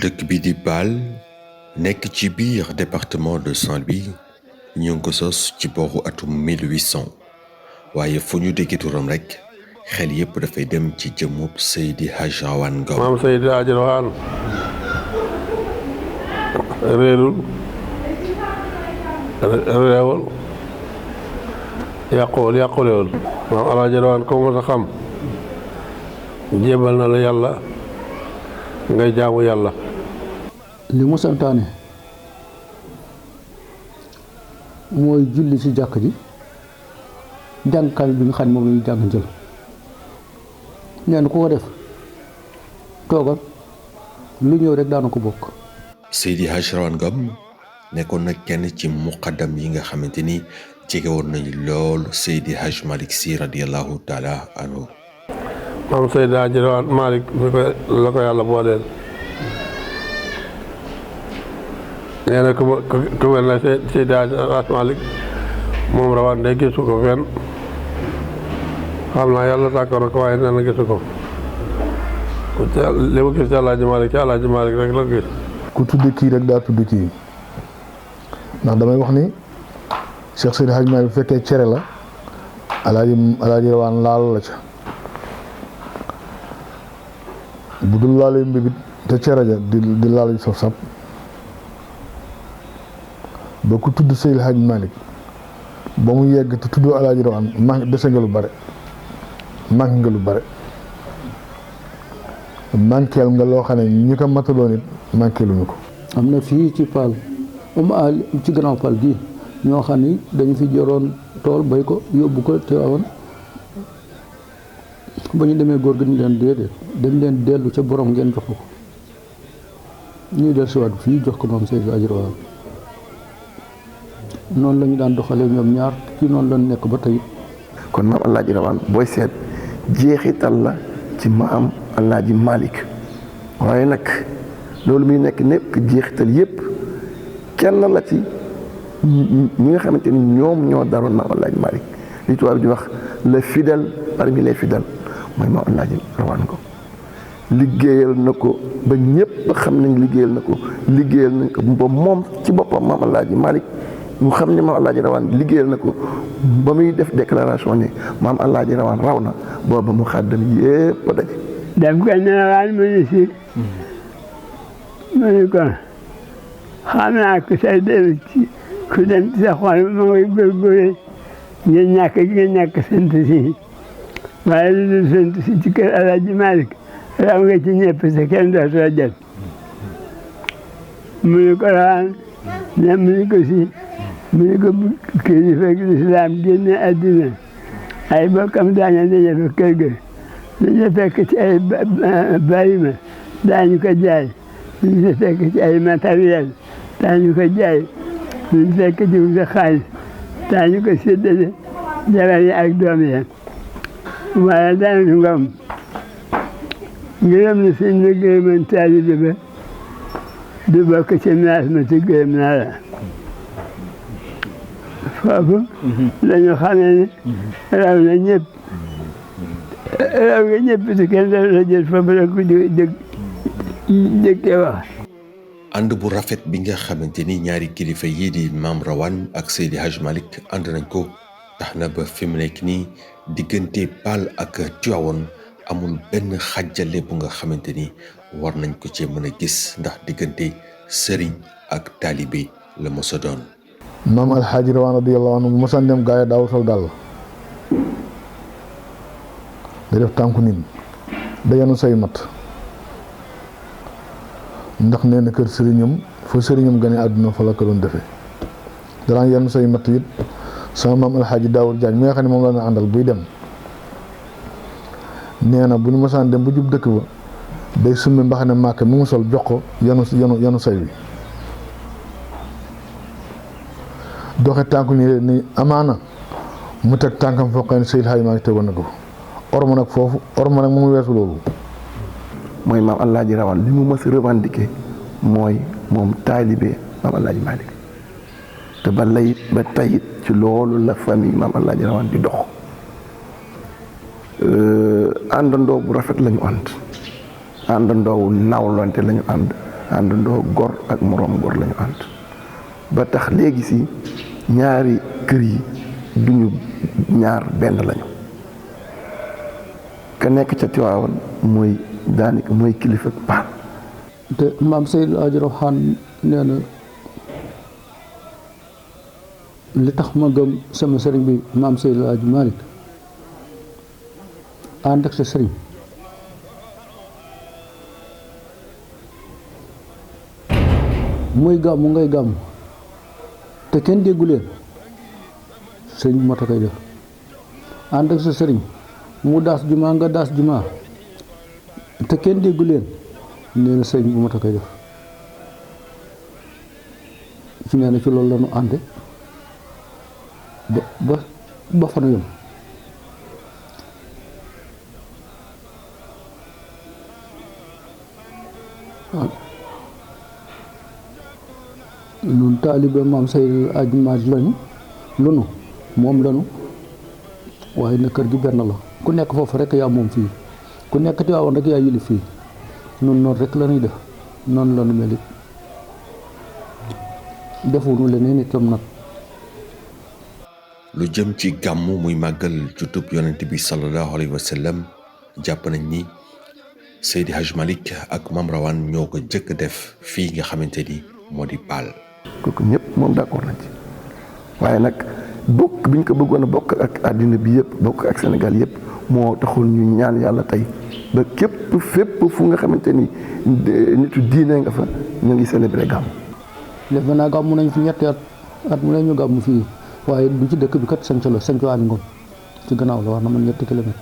dëkk bi di Paal nekk ci biir département de Saint-Louis ñu ngi ko sos ci booru atum 1800 waaye fu ñu dégg turam rek xel yépp dafay dem ci jëmmub Seydi Hadj Rawane Ngom. maam Seydi Hadj Rawane réerul réewul yàqulewul maam Alaaji Rawane ko mos a xam jébal na la yàlla ngay jaamu yàlla. li mu santaane mooy julli ci jàkk ji jàngkat bi nga xam ne moom la ñu jàng jël neen ku ko def toogal lu ñëw rek daana ko bokk. Seydi Hadj Rawane Ngom nekkoon na kenn ci muqaddam yi nga xamante ni jege woon nañu lool Seydi Hadj Malick Sy radiyallahu taala anhu. maam Seydi Hadj Rawane Malick mi ko la ko yàlla booleel nee na ku mel ne Seydi Hadj Malick moom Rawane de gisu ko fenn xam naa yàlla tàkkoon ko waaye nee na gisu ko li mu gis ci Alaaji Malick ci Alaaji Malick rek la gis. ku tudd kii rek daa tudd kii ndax damay wax ni Cheikh Seydi Hadj Malick bu fekkee cere la Alaaji Rawane laal la ca bu dul laalee mbibit te cere ja di laal saf sap ba ku tudd Seydi Hadj Malick ba mu yegg te tudd Alaaji Rawane manque dese nga lu bare manque nga lu bare manqueel nga loo xam ne ñi ko mataloon it manqueeluñu ko. am na fii ci Paal ci gannaaw Paal gii ñoo xam ni dañu fi joroon tool bay ko yóbbu ko Tiwaawan ba ñu demee góor gi ñu leen déedéet dañ leen dellu ca borom ngeen jox ko ñuy del siwaat fii jox ko moom Seydi Hadj Rawane noonu la ñu daan doxalee ñoom ñaar ci noonu la nekk ba tey. kon maam Alaaji Rawane booy seet jeexital la ci maam Alaaji Malick waaye nag loolu muy nekk jeexital yépp kenn la ci ñi nga xamante ni ñoom ñoo daroon maam Alaaji Malick li tubaab di wax le fidèle parmi les fidèles mooy maam Alaaji Rawane ko liggéeyal na ko ba ñépp xam nañ liggéeyal nañ ko ba moom ci boppam maam Alaaji Malick mu xam ne maam Alaaji Rawane liggéeyal na ko ba muy def déclaration ne maam Alaaji Rawane raw na booba mu xàddam yépp a daje. daf ko ne waan mu ne si mu ne ko xam naa ko say dem ci ku dem ci sa xol ma ngay góorgóorlu nga ñàkk sant si waaye lu dul sant si ci kër Alaaji Malick raw nga ci ñëpp sa kenn dootu la jot mu ne ko rawaan ne mu ne ko si mu ne ko kilifa gi lislaam génne àddina ay bokkam daañu daje fa kër ga dañu fekk ci ay bàyyima daañu ko jaay dañu fekk ci ay matériel daañu ko jaay dañu fekk ci sa xaalis daañu ko séddale jabar yi ak doom yi waaye daanu Ngom gërëm na sëñ bi gërëmoon taalibe ba du bokk ci naas ma ci gërëm naa la foofu lañu xamee ne raw na ñëpp raw nga ñëpp si kenn la jël foofu la ko jëkkee wax. ànd bu rafet bi nga xamante ni ñaari kilifa yii di maam Rawane ak Seydi Hadj Malick ànd nañ ko tax na ba fi mu nekk nii diggante Paal ak Tiwaawan amul benn xàjjale bu nga xamante ni war nañ ko ci mën a gis ndax diggante sëriñ ak taalibe la mos a doon. maam Alxaaji Rawane radiyallahu anhu bu mosaan dem gaa yi daaw sol dàll da def tànku niin da yenu say mat ndax nee na kër sëriñam fa sëriñam gane àdduna fa la ko doon defee danaa yenu say mat it sama maam Alxaaji Daawur Jaañ mi nga xam ne moom la na àndal buy dem nee na bu ñu mosaan dem bu jub dëkk ba day summi mbaxane màkk mi mu sol jox ko yenu say wi doxe tànku ni amaana mu teg tànkam foo xam ne Seydi Hadj Malick tegoon na ko orma nag foofu orma nag mu weesu loolu. mooy maam Alaaji Rawane li mu mës a revendiqué mooy moom taalibe maam Alaaji Malick te ba tey ci loolu la famille maam Alaaji Rawane di dox àndandoo bu rafet la ñu ànd àndandoowu nawlonte la ñu ànd àndandoo gor ak moroom gor lañu ànd ba tax léegi si ñaari kër yi duñu ñaar benn lañu ka nekk ca Tiwaawan mooy daanaka mooy kilifa Paal. te maam Seydou Hadji Rawane nee na li tax ma gëm sama sëriñ bi maam Seydou Hadji Malick ànd ak sa sëriñ muy gàmmu ngay gàmmu te kenn déggu leen sëriñ bu mat a koy def ànd ak sa sëriñ mu daas jumaa nga daas jumaa te kenn déggu leen nee na sëriñ bu mat a koy def ci nee na ci loolu la ñu ànde ba fa nu yem ñun taalibe maam Seydou Hadji Malick lañu lunu moom lañu waaye na kër gi benn la ku nekk foofu rek yaa moom fii ku nekk Tiwaawan rek yaa yilif fii nun noonu rek la ñuy def noonu la ñu mel it defuñu leneen itam nag. lu jëm ci gàmmu muy màggal juddub yonent bi sallallahu alayhi wa sallam jàpp nañ ni Seydi Hadji Malick ak Mame Rawane ñoo ko jëkk def fii nga xamante ni moo di Paal. kooku ñëpp moom d'accord nañ ci waaye nag bokk bi ñu ko bëggoon a bokk ak àddina bi yëpp bokk ak Sénégal yëpp moo taxul ñu ñaan yàlla tey ba képp fépp fu nga xamante ni nitu diine nga fa ñu ngi célébrer gàmm. def naa gàmmu nañ fi ñetti at mu ne ñu gàmmu fii waaye du ci dëkk bi kat sanc la sanc Ami Ngom ci gannaaw la wax na man 7 kilomètres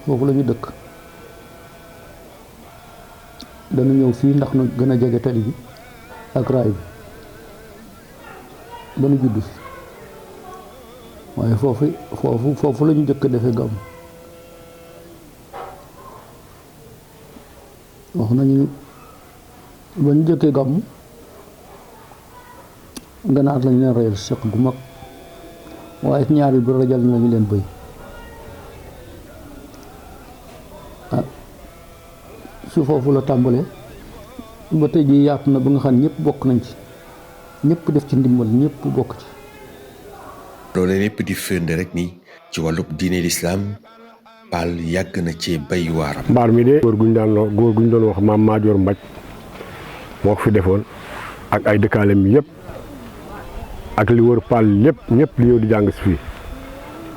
foofu la ñu dëkk dana ñëw fii ndax nu gën a jege tali bi ak raay bi ba nu judd fi waaye foofu la ñu jëkk defee gàmm wax nañu ba ñu jëkkee gàmm ganaar lañu leen reyal seq gu mag waaye ñaari bi rajal nañu leen bëy su foofu la tàmbalee ba tey jii yaatu na ba nga xam ne ñëpp bokk nañ ci ñëpp def ci ndimbal ñëpp bokk ci. loolu lépp di firnde rek ni ci wàllub diine lislaam Paal yàgg na ci bay waaram. mbaar mi de góor gu ñu doon wax maam Maajoor Mbaj moo ko fi defoon ak ay dëkkaaleem yëpp ak li wër Paal lépp ñëpp li ñëw di jàng si fii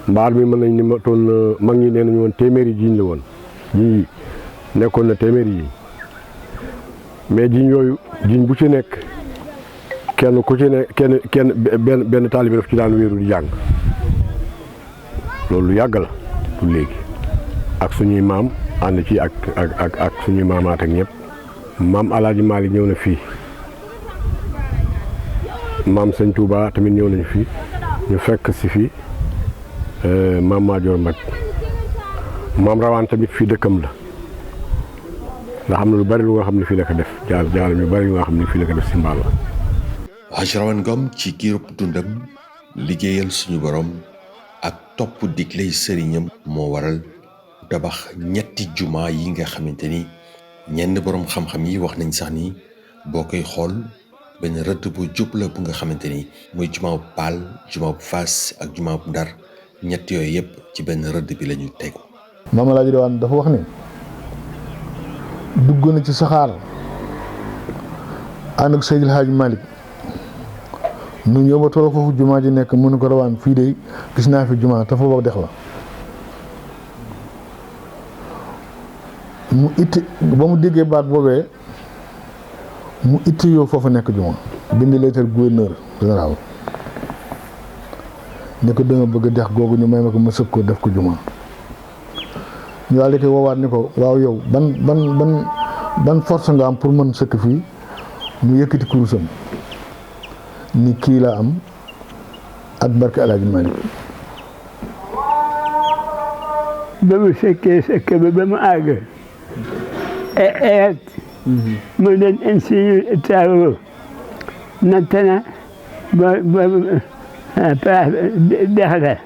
mbaar mi mën nañ ni ma toon mag ñi nee nañu woon téeméeri jiiñ la woon jiiñ yi nekkoon na téeméeri yi mais jiiñ yooyu jiiñ bu ci nekk kenn ku ci ne kenn benn taalibe daf ci daan wéeru di jàng loolu yàgg la du léegi ak suñuy maam ànd ci ak suñuy maamaat ak ñëpp maam Alaaji Maalik ñëw na fii maam Sëñ Touba tamit ñëw nañu fii ñu fekk si fii maam Maajoor Mbaj Mame Rawane tamit fii dëkkam la ndax am na lu bari lu nga xam ne fii la ko def jaalam yu bari lu nga xam ne fii la ko def si mbaal la. Hadji Rawane Ngom ci giirub dundam liggéeyal suñu borom ak topp digley sëriñam moo waral tabax ñetti jumaa yi nga xamante ni ñenn borom xam-xam yi wax nañ sax ni boo koy xool benn rëdd bu jub la bu nga xamante ni muy jumaa bu Paal jumaa bu Faas ak jumaa bu Ndar ñett yooyu yëpp ci benn rëdd bi la ñu tegu. Maam Alaaji Rawane dafa wax ni dugg na ci saxaar ànd ak Seydil Hadji Malick nu ñëw ba tolloo foofu jumaa ji nekk mënu ko Rawane fii de gis naa fi jumaa te foofu dex la mu itti ba mu déggee baat boobee mu itti yow foofu nekk jumaa bind lettre gouverneur général ne ko dama bëgg dex googu ñu may ma ko ma sëkk ko def ko jumaa ñu daal di koy woowaat ni ko waaw yow ban force nga am pour mën sëkk fii mu yëkkati kurusam ni kii la am ak barke Alaaji Malick ba mu sëkk ba mu àgg mu doon insigne travaux natt na ba dex la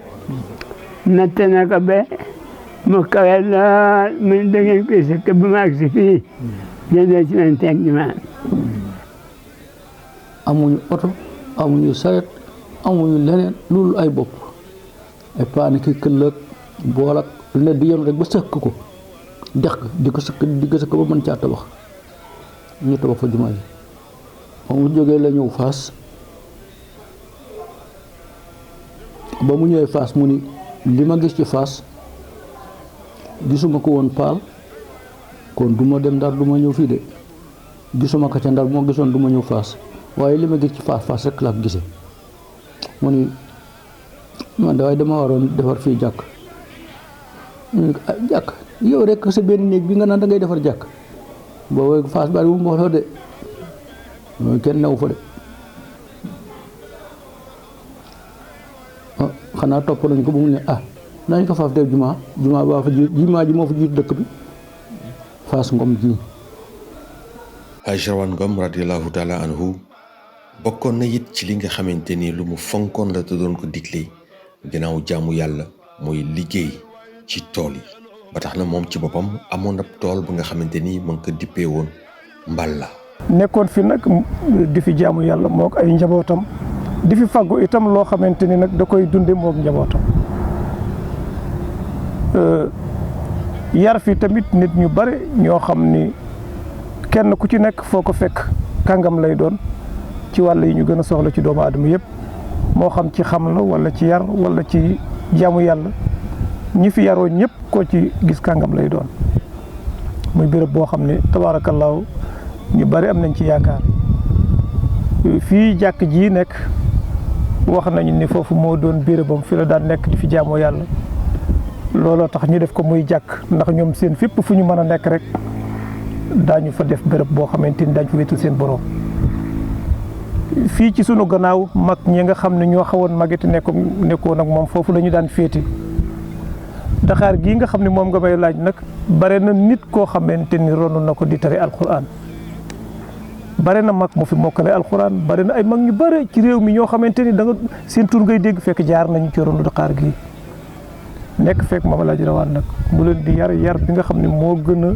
natt na ko ba mu kawe lool mu da ngeen koy sëkk ba mu àgg si fii génnee ci lañ teg jumaa amuñu oto amuñu saret amuñu leneen loolu ay bopp ay paani ki këllëg bool ak ne di yem rek ba sëkk ko dex ka di ko sëkk ba mën caa tabax ñu tabax fa jumaa ji ba mu jógee la ñëw Faas ba mu ñëwee Faas mu ni li ma gis ci Faas gisuma ko woon Paal kon du ma dem Ndar du ma ñëw fii de gisuma ko ca Ndar moo gisoon du ma ñëw Faas waaye li ma gis ci Faas rek laa ko gisee mu ni man de waaye dama waroon defar fii jàkk jàkk yow rek sa benn néeg bi nga naan da ngay defar jàkk boobu Faas bari bu mu wax de mooy kenn newu fa de xanaa topp nañ ko ba mu ne nañ ko faaf def jumaa baa fa jumaa ji moo fa jiitu dëkk bi Faas Ngom ji Hadj Rawane Ngom radiallahu taala anhu bokkoon na it ci li nga xamante ni lu mu fonkoon la te doon ko digle ginnaaw jaamu yàlla mooy liggéey ci tool yi ba tax na moom ci boppam amoon ab tool bu nga xamante ni mu ngi ko dippee woon Mballa. nekkoon fi nag di fi jaamu yàlla mook ay njabootam di fi faggu itam loo xamante ni nag da koy dunde mook njabootam yar fi tamit nit ñu bare ñoo xam ni kenn ku ci nekk foo ko fekk kàngam lay doon ci wàll yi ñu gën a soxla ci doomu aadama yëpp moo xam ci xam la wala ci yar wala ci jaamu yàlla ñi fi yaroo ñëpp koo ci gis kàngam lay doon muy béréb boo xam ne tabaarakallaahu ñu bari am nañ ci yaakaar fii jàkk ji nekk wax nañu ni foofu moo doon bérébam fi la daan nekk di fi jaamoo yàlla looloo tax ñu def ko muy jàkk ndax ñoom seen fépp fu ñu mën a nekk rek daañu fa def béréb boo xamante ni daañu fa wéetal seen borom. fii ci sunu gannaaw mag ñi nga xam ne ñoo xawoon magati nekkoon ak moom foofu la ñu daan féete Dakar gii nga xam ne moom nga may laaj nag bare na nit koo xamante ni ronu na ko di tari alquran bare na mag mu fi mokkale alquran bare na ay mag ñu bare ci réew mi ñoo xamante ni da nga seen tur ngay dégg fekk jaar nañu ci ronu Dakar gii nekk fekk Maam Alaaji Rawaan nag mu leen di yar bi nga xam ne moo gën a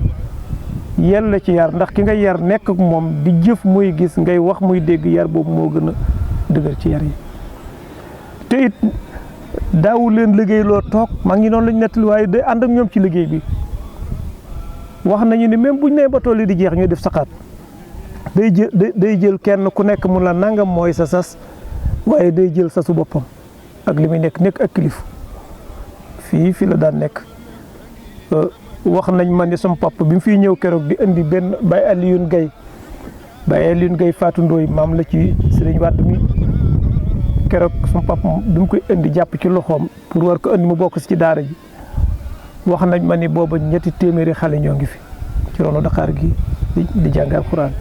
yella ci yar ndax ki nga yar nekk ak moom di jëf muy gis ngay wax muy dégg yar boobu moo gën a dëgër ci yar yi te it daawu leen liggéey loo toog maa ngi noonu lañ nettali waaye day ànd ak ñoom ci liggéey bi wax nañu ni même buñ nee ba tool yi di jeex ñuy def saxaat day jël kenn ku nekk mu la nangam mooy sa sas waaye day jël sasu boppam ak li muy nekk ak kilif fii la daan nekk wax nañ ma ni sama papa bi mu fiy ñëw keroog di indi benn Baye Alioune Gaye Fatou Ndoye maam la ci Sëriñ Wàdd mi keroog sama papa bi mu koy indi jàpp ci loxoom pour war ko indi mu bokk ci daara ji wax nañ ma ni booba 200 xale ñoo ngi fi ci ronu Dakar gi di jàng alxuraan